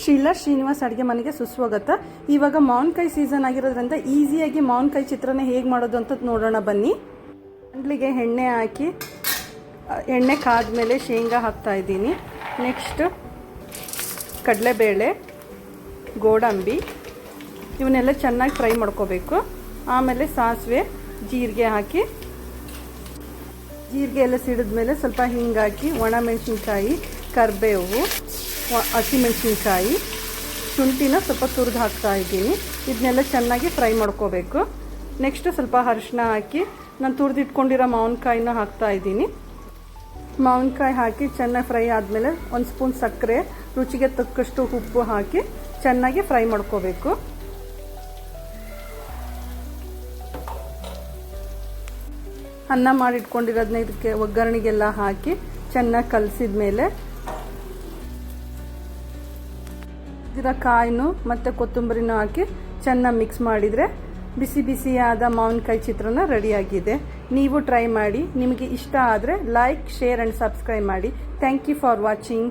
ಶೀಲಾ ಶ್ರೀನಿವಾಸ್ ಅಡುಗೆ ಮನೆಗೆ ಸುಸ್ವಾಗತ. ಇವಾಗ ಮಾವಿನಕಾಯಿ ಸೀಸನ್ ಆಗಿರೋದ್ರಿಂದ ಈಸಿಯಾಗಿ ಮಾವಿನಕಾಯಿ ಚಿತ್ರಾನ್ನ ಹೇಗೆ ಮಾಡೋದು ಅಂತ ನೋಡೋಣ ಬನ್ನಿ. ಅಂಡ್ಲಿಗೆ ಎಣ್ಣೆ ಹಾಕಿ ಎಣ್ಣೆ ಕಾದ್ಮೇಲೆ ಶೇಂಗಾ ಹಾಕ್ತಾ ಇದ್ದೀನಿ. ನೆಕ್ಸ್ಟ್ ಕಡಲೆಬೇಳೆ, ಗೋಡಂಬಿ ಇವನ್ನೆಲ್ಲ ಚೆನ್ನಾಗಿ ಫ್ರೈ ಮಾಡ್ಕೋಬೇಕು. ಆಮೇಲೆ ಸಾಸಿವೆ, ಜೀರಿಗೆ ಹಾಕಿ ಜೀರಿಗೆ ಎಲ್ಲ ಸಿಡಿದ್ಮೇಲೆ ಸ್ವಲ್ಪ ಹಿಂಗಾಕಿ ಒಣಮೆಣಸಿನ್ಕಾಯಿ, ಕರಿಬೇವು, ಹಸಿಮೆಣಸಿನ್ಕಾಯಿ, ಶುಂಠಿನ ಸ್ವಲ್ಪ ತುರಿದು ಹಾಕ್ತಾ ಇದ್ದೀನಿ. ಇದನ್ನೆಲ್ಲ ಚೆನ್ನಾಗಿ ಫ್ರೈ ಮಾಡ್ಕೋಬೇಕು. ನೆಕ್ಸ್ಟ್ ಸ್ವಲ್ಪ ಅರಿಶಿನ ಹಾಕಿ ನಾನು ತುರಿದಿಟ್ಕೊಂಡಿರೋ ಮಾವಿನಕಾಯಿನ ಹಾಕ್ತಾ ಇದ್ದೀನಿ. ಮಾವಿನಕಾಯಿ ಹಾಕಿ ಚೆನ್ನಾಗಿ ಫ್ರೈ ಆದಮೇಲೆ 1 ಸ್ಪೂನ್ ಸಕ್ಕರೆ, ರುಚಿಗೆ ತಕ್ಕಷ್ಟು ಉಪ್ಪು ಹಾಕಿ ಚೆನ್ನಾಗಿ ಫ್ರೈ ಮಾಡ್ಕೋಬೇಕು. ಅನ್ನ ಮಾಡಿಟ್ಕೊಂಡಿರೋದನ್ನ ಇದಕ್ಕೆ ಒಗ್ಗರಣೆಗೆಲ್ಲ ಹಾಕಿ ಚೆನ್ನಾಗಿ ಕಲಸಿದ ಮೇಲೆ ಇದರ ಕಾಯಿನೂ ಮತ್ತು ಕೊತ್ತಂಬರಿನೂ ಹಾಕಿ ಚೆನ್ನಾಗಿ ಮಿಕ್ಸ್ ಮಾಡಿದರೆ ಬಿಸಿ ಬಿಸಿಯಾದ ಮಾವಿನಕಾಯಿ ಚಿತ್ರಾನ್ನ ರೆಡಿಯಾಗಿದೆ. ನೀವು ಟ್ರೈ ಮಾಡಿ. ನಿಮಗೆ ಇಷ್ಟ ಆದರೆ ಲೈಕ್, ಶೇರ್ ಆ್ಯಂಡ್ ಸಬ್ಸ್ಕ್ರೈಬ್ ಮಾಡಿ. Thank you for watching.